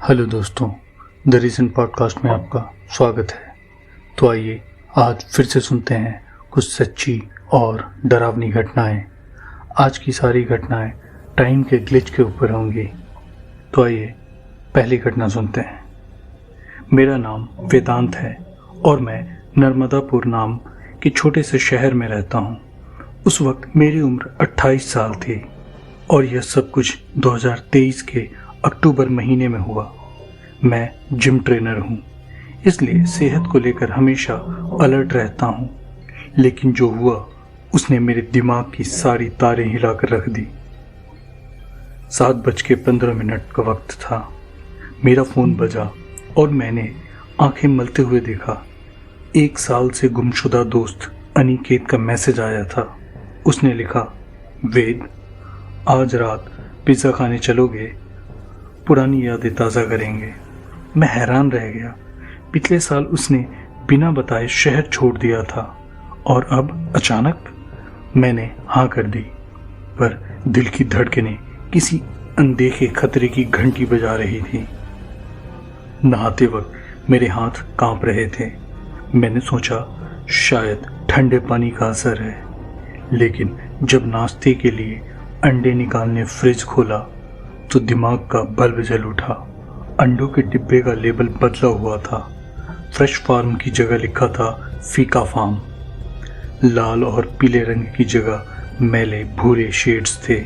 Hello दोस्तों, the reason podcast में आपका स्वागत है। तो आइए आज फिर से सुनते हैं कुछ सच्ची और डरावनी घटनाएं। आज की सारी घटनाएं टाइम के ग्लिच के ऊपर होंगी। तो आइए पहली घटना सुनते हैं। मेरा नाम वेदांत है और मैं नर्मदापुर नाम के छोटे से शहर में रहता हूँ। उस वक्त मेरी उम्र 28 साल थी और यह सब कुछ 2023 के अक्टूबर महीने में हुआ। मैं जिम ट्रेनर हूँ, इसलिए सेहत को लेकर हमेशा अलर्ट रहता हूँ। लेकिन जो हुआ उसने मेरे दिमाग की सारी तारें हिलाकर रख दी। 7:15 का वक्त था। मेरा फ़ोन बजा और मैंने आंखें मलते हुए देखा। 1 साल से गुमशुदा दोस्त अनिकेत का मैसेज आया था। उसने लिखा, वेद, आज रात पिज़्ज़ा खाने चलोगे? पुरानी यादें ताज़ा करेंगे। मैं हैरान रह गया। पिछले साल उसने बिना बताए शहर छोड़ दिया था और अब अचानक मैंने हाँ कर दी। पर दिल की धड़कनें किसी अनदेखे खतरे की घंटी बजा रही थी। नहाते वक्त मेरे हाथ कांप रहे थे। मैंने सोचा शायद ठंडे पानी का असर है, लेकिन जब नाश्ते के लिए अंडे निकालने फ्रिज खोला तो दिमाग का बल्ब जल उठा। अंडों के डिब्बे का लेबल बदला हुआ था। फ्रेश फार्म की जगह लिखा था फीका फार्म। लाल और पीले रंग की जगह मैले भूरे शेड्स थे,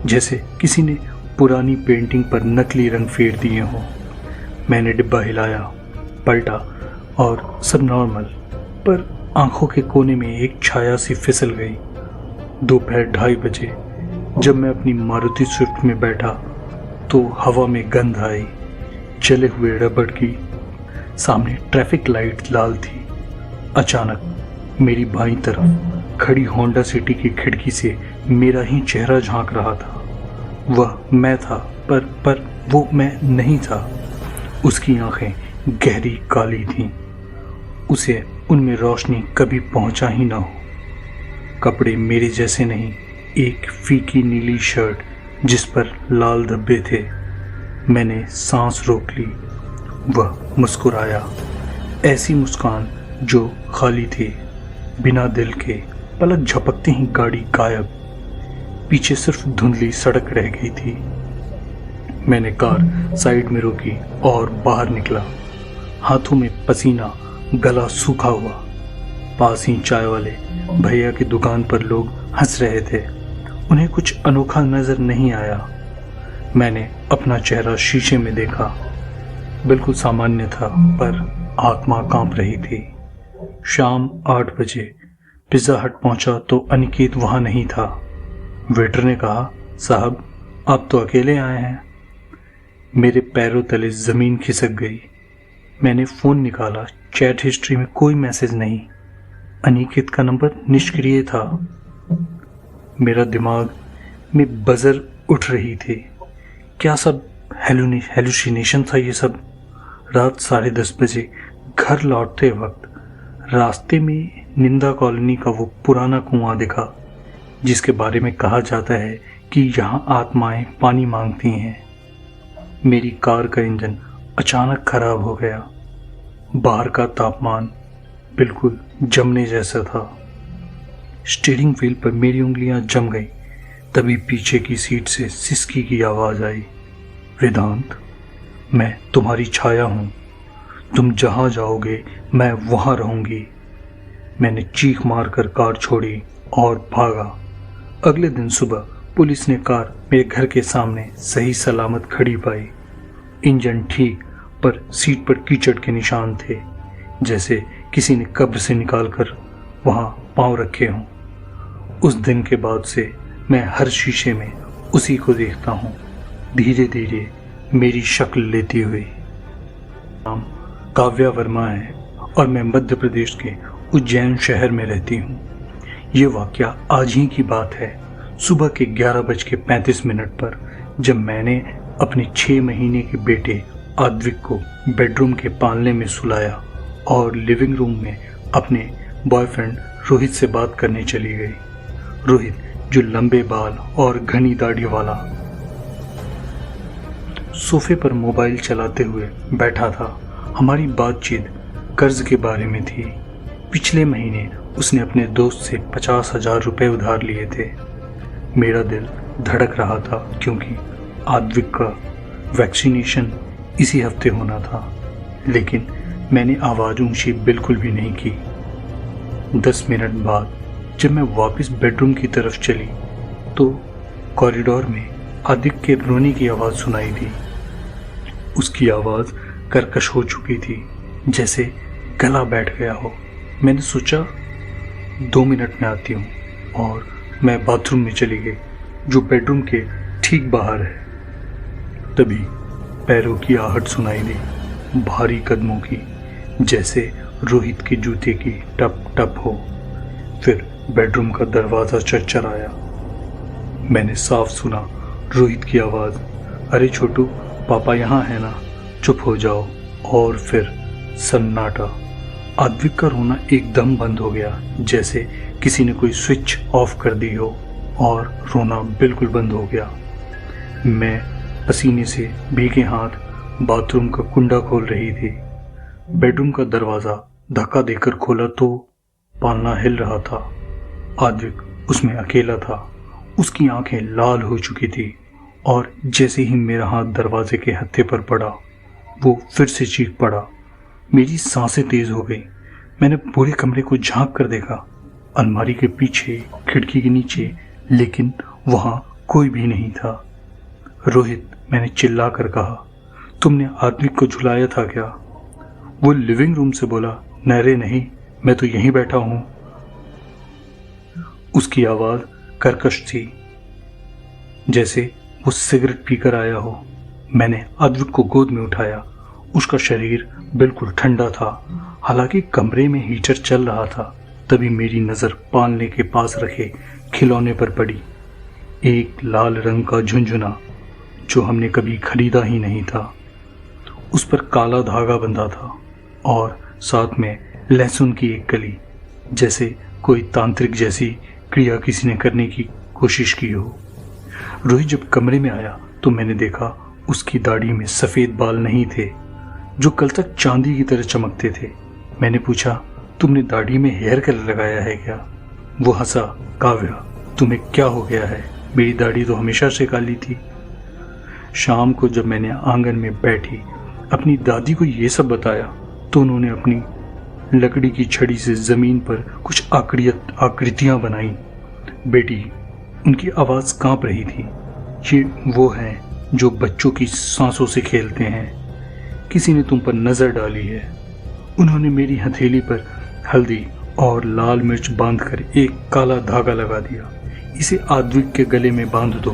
जैसे किसी ने पुरानी पेंटिंग पर नकली रंग फेर दिए हों। मैंने डिब्बा हिलाया, पलटा और सब नॉर्मल, पर आंखों के कोने में एक छाया सी फिसल गई। दोपहर 2:30 बजे जब मैं अपनी मारुति स्विफ्ट में बैठा तो हवा में गंध आई, जले हुए रबड़ की। सामने ट्रैफिक लाइट लाल थी। अचानक मेरी बाईं तरफ खड़ी होंडा सिटी की खिड़की से मेरा ही चेहरा झांक रहा था। वह मैं था, पर वो मैं नहीं था। उसकी आंखें गहरी काली थीं। उसे उनमें रोशनी कभी पहुंचा ही ना हो। कपड़े मेरे जैसे नहीं, एक फीकी नीली शर्ट जिस पर लाल धब्बे थे। मैंने सांस रोक ली। वह मुस्कुराया, ऐसी मुस्कान जो खाली थी, बिना दिल के। पलक झपकते ही गाड़ी गायब। पीछे सिर्फ धुंधली सड़क रह गई थी। मैंने कार साइड में रोकी और बाहर निकला। हाथों में पसीना, गला सूखा हुआ। पास ही चाय वाले भैया की दुकान पर लोग हंस रहे थे। उन्हें कुछ अनोखा नजर नहीं आया। मैंने अपना चेहरा शीशे में देखा। बिल्कुल सामान्य था, पर आत्मा कांप रही थी। शाम 8 बजे पिज़्ज़ा हट पहुंचा तो अनिकेत वहां नहीं था। वेटर ने कहा, साहब आप तो अकेले आए हैं। मेरे पैरों तले जमीन खिसक गई। मैंने फ़ोन निकाला। चैट हिस्ट्री में कोई मैसेज नहीं। अनिकेत का नंबर निष्क्रिय था। मेरा दिमाग में बजर उठ रही थी। क्या सब हेलुसिनेशन था ये सब? रात 10:30 बजे घर लौटते वक्त रास्ते में निंदा कॉलोनी का वो पुराना कुआं दिखा, जिसके बारे में कहा जाता है कि यहाँ आत्माएं पानी मांगती हैं। मेरी कार का इंजन अचानक खराब हो गया। बाहर का तापमान बिल्कुल जमने जैसा था। स्टीयरिंग व्हील पर मेरी उंगलियां जम गई। तभी पीछे की सीट से सिसकी की आवाज आई, वेदांत, मैं तुम्हारी छाया हूं। तुम जहां जाओगे मैं वहां रहूंगी। मैंने चीख मारकर कार छोड़ी और भागा। अगले दिन सुबह पुलिस ने कार मेरे घर के सामने सही सलामत खड़ी पाई। इंजन ठीक, पर सीट पर कीचड़ के निशान थे, जैसे किसी ने कब्र से निकालकर वहां पांव रखे हों। उस दिन के बाद से मैं हर शीशे में उसी को देखता हूँ, धीरे धीरे मेरी शक्ल लेती हुई। नाम काव्या वर्मा है और मैं मध्य प्रदेश के उज्जैन शहर में रहती हूँ। ये वाकया आज ही की बात है। सुबह के 11:35 पर जब मैंने अपने 6 महीने के बेटे आद्विक को बेडरूम के पालने में सुलाया और लिविंग रूम में अपने बॉयफ्रेंड रोहित से बात करने चली गई। रोहित जो लंबे बाल और घनी दाढ़ी वाला सोफे पर मोबाइल चलाते हुए बैठा था। हमारी बातचीत कर्ज के बारे में थी। पिछले महीने उसने अपने दोस्त से 50,000 रुपये उधार लिए थे। मेरा दिल धड़क रहा था क्योंकि आद्विक का वैक्सीनेशन इसी हफ्ते होना था, लेकिन मैंने आवाज़ ऊंची बिल्कुल भी नहीं की। 10 मिनट बाद जब मैं वापस बेडरूम की तरफ चली तो कॉरिडोर में आदित्य के रोने की आवाज़ सुनाई दी। उसकी आवाज़ कर्कश हो चुकी थी, जैसे गला बैठ गया हो। मैंने सोचा 2 मिनट में आती हूँ, और मैं बाथरूम में चली गई जो बेडरूम के ठीक बाहर है। तभी पैरों की आहट सुनाई दी, भारी कदमों की, जैसे रोहित के जूते की टप टप हो। फिर बेडरूम का दरवाज़ा चरचराया। मैंने साफ सुना रोहित की आवाज़, अरे छोटू, पापा यहाँ है ना, चुप हो जाओ। और फिर सन्नाटा। आद्विक का रोना एकदम बंद हो गया, जैसे किसी ने कोई स्विच ऑफ कर दी हो, और रोना बिल्कुल बंद हो गया। मैं पसीने से भीगे हाथ बाथरूम का कुंडा खोल रही थी। बेडरूम का दरवाज़ा धक्का देकर खोला तो पालना हिल रहा था। आद्विक उसमें अकेला था। उसकी आंखें लाल हो चुकी थी, और जैसे ही मेरा हाथ दरवाजे के हत्थे पर पड़ा, वो फिर से चीख पड़ा। मेरी सांसें तेज हो गई। मैंने पूरे कमरे को झांक कर देखा, अलमारी के पीछे, खिड़की के नीचे, लेकिन वहां कोई भी नहीं था। रोहित, मैंने चिल्ला कर कहा, तुमने आद्विक को झुलाया था क्या? वो लिविंग रूम से बोला, नरे नहीं, मैं तो यहीं बैठा हूं। उसकी आवाज कर्कश थी, जैसे वो सिगरेट पीकर आया हो। मैंने आद्विक को गोद में उठाया। उसका शरीर बिल्कुल ठंडा था, हालांकि कमरे में हीटर चल रहा था। तभी मेरी नज़र पालने के पास रखे खिलौने पर पड़ी। एक लाल रंग का झुनझुना जो हमने कभी खरीदा ही नहीं था। उस पर काला धागा बंधा था, और साथ में लहसुन की एक कली, जैसे कोई तांत्रिक जैसी क्रिया किसी ने करने की कोशिश की हो। रोहित जब कमरे में आया तो मैंने देखा उसकी दाढ़ी में सफ़ेद बाल नहीं थे, जो कल तक चांदी की तरह चमकते थे। मैंने पूछा, तुमने दाढ़ी में हेयर कलर लगाया है क्या? वो हंसा, काव्या, तुम्हें क्या हो गया है? मेरी दाढ़ी तो हमेशा से काली थी। शाम को जब मैंने आंगन में बैठी अपनी दादी को ये सब बताया तो उन्होंने अपनी लकड़ी की छड़ी से ज़मीन पर कुछ आकृतियाँ बनाई। बेटी, उनकी आवाज़ कांप रही थी, ये वो हैं जो बच्चों की सांसों से खेलते हैं। किसी ने तुम पर नज़र डाली है। उन्होंने मेरी हथेली पर हल्दी और लाल मिर्च बांधकर एक काला धागा लगा दिया। इसे आद्विक के गले में बांध दो,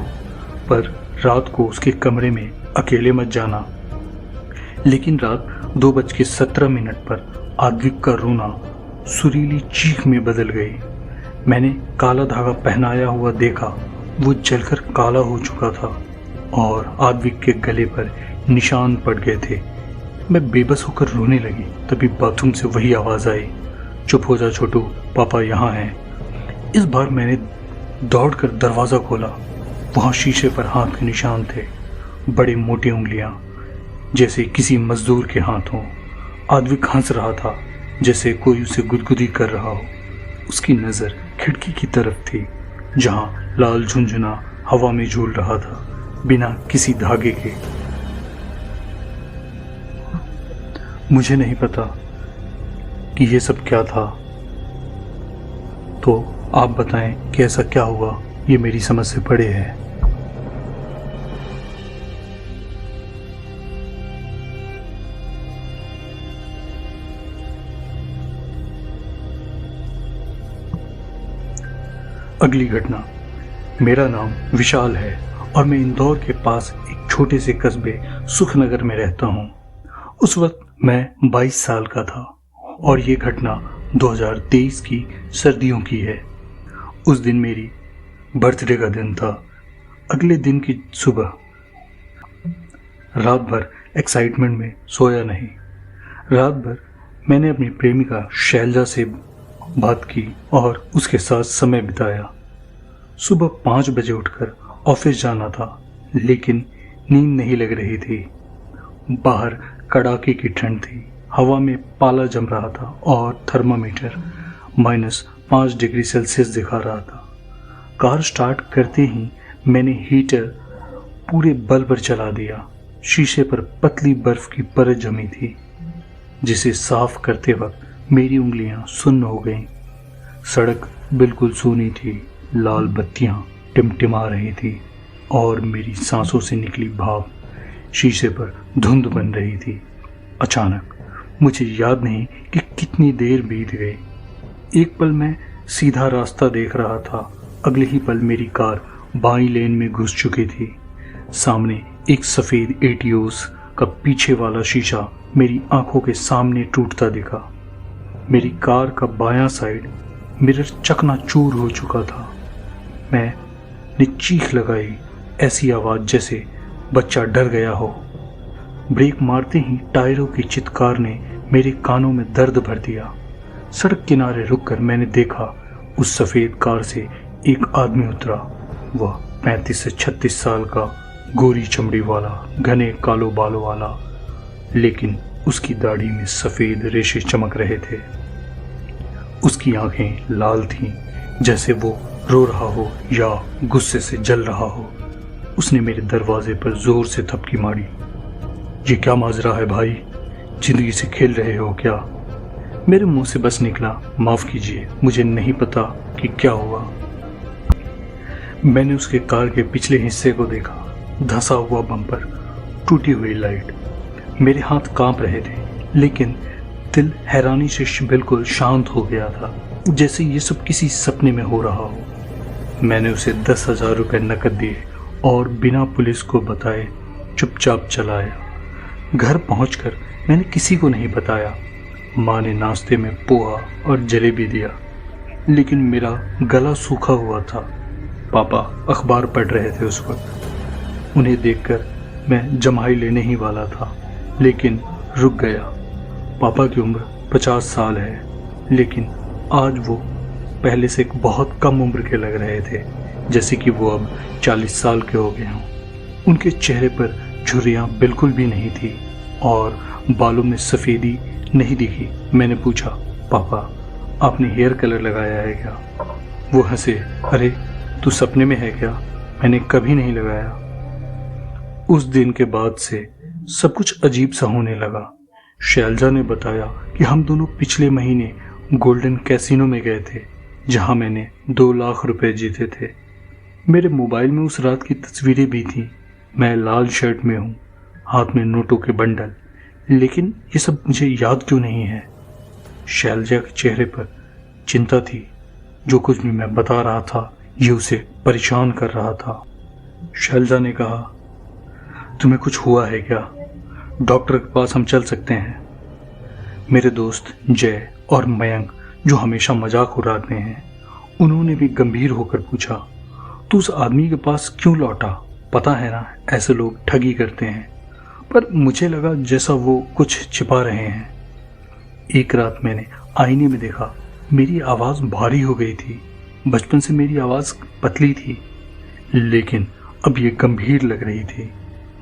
पर रात को उसके कमरे में अकेले मत जाना। लेकिन रात 2:17 पर आद्विक का रोना सुरीली चीख में बदल गई। मैंने काला धागा पहनाया हुआ देखा, वो जलकर काला हो चुका था और आद्विक के गले पर निशान पड़ गए थे। मैं बेबस होकर रोने लगी। तभी बाथरूम से वही आवाज़ आई, चुप हो जा छोटू, पापा यहाँ हैं। इस बार मैंने दौड़कर दरवाज़ा खोला। वहाँ शीशे पर हाथ के निशान थे, बड़े मोटी उंगलियां, जैसे किसी मजदूर के हाथ हों। आद्विक हंस रहा था, जैसे कोई उसे गुदगुदी कर रहा हो। उसकी नज़र खिड़की की तरफ थी, जहाँ लाल झुनझुना हवा में झूल रहा था, बिना किसी धागे के। मुझे नहीं पता कि ये सब क्या था, तो आप बताएं कि ऐसा क्या हुआ। ये मेरी समझ से परे है। अगली घटना। मेरा नाम विशाल है और मैं इंदौर के पास एक छोटे से कस्बे सुखनगर में रहता हूँ। उस वक्त मैं 22 साल का था और ये घटना 2023 की सर्दियों की है। उस दिन मेरी बर्थडे का दिन था। अगले दिन की सुबह रात भर एक्साइटमेंट में सोया नहीं। रात भर मैंने अपनी प्रेमिका शैलजा से बात की और उसके साथ समय बिताया। सुबह 5 बजे उठकर ऑफिस जाना था, लेकिन नींद नहीं लग रही थी। बाहर कड़ाके की ठंड थी, हवा में पाला जम रहा था और थर्मामीटर -5 डिग्री सेल्सियस दिखा रहा था। कार स्टार्ट करते ही मैंने हीटर पूरे बल पर चला दिया। शीशे पर पतली बर्फ की परत जमी थी, जिसे साफ करते वक्त मेरी उंगलियां सुन्न हो गईं। सड़क बिल्कुल सूनी थी, लाल बत्तियां टिमटिमा रही थी और मेरी सांसों से निकली भाप शीशे पर धुंध बन रही थी। अचानक मुझे याद नहीं कि कितनी देर बीत गई। एक पल मैं सीधा रास्ता देख रहा था, अगले ही पल मेरी कार बाईं लेन में घुस चुकी थी। सामने एक सफ़ेद एटियोस का पीछे वाला शीशा मेरी आंखों के सामने टूटता दिखा। मेरी कार का बायां साइड मिरर चकनाचूर हो चुका था। मैंने चीख लगाई, ऐसी आवाज़ जैसे बच्चा डर गया हो। ब्रेक मारते ही टायरों की चित्कार ने मेरे कानों में दर्द भर दिया। सड़क किनारे रुककर मैंने देखा, उस सफ़ेद कार से एक आदमी उतरा। वह 35 से 36 साल का, गोरी चमड़ी वाला, घने कालो बालों वाला, लेकिन उसकी दाढ़ी में सफ़ेद रेशे चमक रहे थे। उसकी आंखें लाल थीं, जैसे वो रो रहा हो या गुस्से से जल रहा हो। उसने मेरे दरवाजे पर जोर से थपकी मारी। ये क्या माजरा है भाई, जिंदगी से खेल रहे हो क्या? मेरे मुंह से बस निकला, माफ कीजिए, मुझे नहीं पता कि क्या हुआ। मैंने उसके कार के पिछले हिस्से को देखा, धंसा हुआ बम्पर, टूटी हुई लाइट। मेरे हाथ कांप रहे थे, लेकिन दिल हैरानी से बिल्कुल शांत हो गया था, जैसे ये सब किसी सपने में हो रहा हो। मैंने उसे 10,000 रुपये नकद दिए और बिना पुलिस को बताए चुपचाप चला आया। घर पहुंचकर मैंने किसी को नहीं बताया। माँ ने नाश्ते में पोहा और जलेबी दिया, लेकिन मेरा गला सूखा हुआ था। पापा अखबार पढ़ रहे थे उस वक्त। उन्हें देखकर मैं जम्हाई लेने ही वाला था, लेकिन रुक गया। पापा की उम्र 50 साल है, लेकिन आज वो पहले से बहुत कम उम्र के लग रहे थे, जैसे कि वो अब 40 साल के हो गए हों। उनके चेहरे पर झुर्रियाँ बिल्कुल भी नहीं थी और बालों में सफ़ेदी नहीं दिखी। मैंने पूछा, पापा आपने हेयर कलर लगाया है क्या? वो हंसे, अरे तू सपने में है क्या? मैंने कभी नहीं लगाया। उस दिन के बाद से सब कुछ अजीब सा होने लगा। शैलजा ने बताया कि हम दोनों पिछले महीने गोल्डन कैसीनो में गए थे, जहां मैंने 2 लाख रुपए जीते थे। मेरे मोबाइल में उस रात की तस्वीरें भी थीं। मैं लाल शर्ट में हूँ, हाथ में नोटों के बंडल, लेकिन ये सब मुझे याद क्यों नहीं है? शैलजा के चेहरे पर चिंता थी। जो कुछ भी मैं बता रहा था ये उसे परेशान कर रहा था। शैलजा ने कहा, तुम्हें कुछ हुआ है क्या? डॉक्टर के पास हम चल सकते हैं। मेरे दोस्त जय और मयंक, जो हमेशा मजाक उड़ाते हैं, उन्होंने भी गंभीर होकर पूछा, तू उस आदमी के पास क्यों लौटा? पता है ना, ऐसे लोग ठगी करते हैं। पर मुझे लगा जैसा वो कुछ छिपा रहे हैं। एक रात मैंने आईने में देखा, मेरी आवाज़ भारी हो गई थी। बचपन से मेरी आवाज़ पतली थी, लेकिन अब ये गंभीर लग रही थी।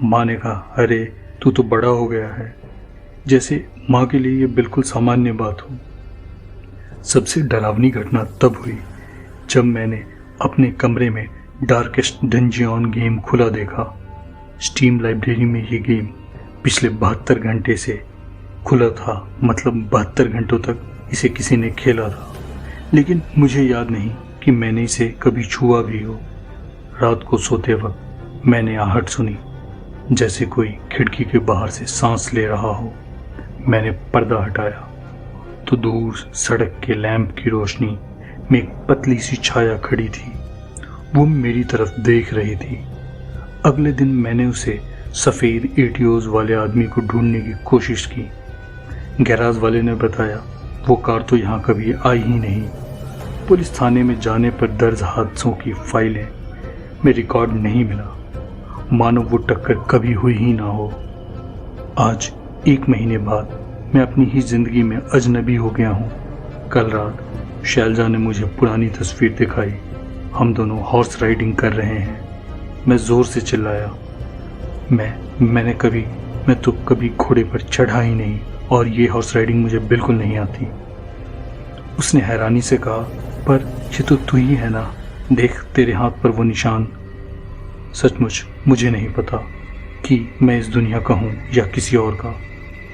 माँ ने कहा, अरे तू तो बड़ा हो गया है, जैसे माँ के लिए ये बिल्कुल सामान्य बात हो। सबसे डरावनी घटना तब हुई जब मैंने अपने कमरे में डार्केस्ट डंजियन गेम खुला देखा। स्टीम लाइब्रेरी में ये गेम पिछले 72 घंटे से खुला था, मतलब 72 घंटों तक इसे किसी ने खेला था, लेकिन मुझे याद नहीं कि मैंने इसे कभी छुआ भी हो। रात को सोते वक्त मैंने आहट सुनी, जैसे कोई खिड़की के बाहर से सांस ले रहा हो। मैंने पर्दा हटाया तो दूर सड़क के लैंप की रोशनी में एक पतली सी छाया खड़ी थी। वो मेरी तरफ देख रही थी। अगले दिन मैंने उसे सफ़ेद एटियोज वाले आदमी को ढूंढने की कोशिश की। गैराज वाले ने बताया वो कार तो यहाँ कभी आई ही नहीं। पुलिस थाने में जाने पर दर्ज हादसों की फाइलें में रिकॉर्ड नहीं मिला, मानो वो टक्कर कभी हुई ही ना हो। आज 1 महीने बाद मैं अपनी ही जिंदगी में अजनबी हो गया हूँ। कल रात शैलजा ने मुझे पुरानी तस्वीर दिखाई। हम दोनों हॉर्स राइडिंग कर रहे हैं। मैं जोर से चिल्लाया, मैं तो कभी घोड़े पर चढ़ा ही नहीं और ये हॉर्स राइडिंग मुझे बिल्कुल नहीं आती। उसने हैरानी से कहा, पर ये तो तू ही है ना, देख तेरे हाथ पर वो निशान। सचमुच मुझे नहीं पता कि मैं इस दुनिया का हूँ या किसी और का।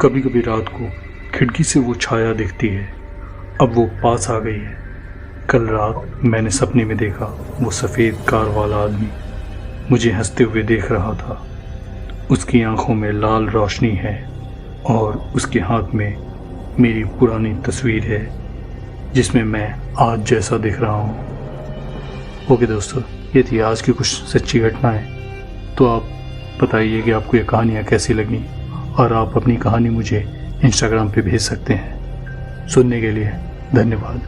कभी कभी रात को खिड़की से वो छाया दिखती है, अब वो पास आ गई है। कल रात मैंने सपने में देखा वो सफ़ेद कार वाला आदमी मुझे हंसते हुए देख रहा था। उसकी आंखों में लाल रोशनी है और उसके हाथ में मेरी पुरानी तस्वीर है जिसमें मैं आज जैसा दिख रहा हूँ। ओके दोस्तों, ये थी आज की कुछ सच्ची घटनाएं। तो आप बताइए कि आपको ये कहानियाँ कैसी लगी और आप अपनी कहानी मुझे इंस्टाग्राम पे भेज सकते हैं। सुनने के लिए धन्यवाद।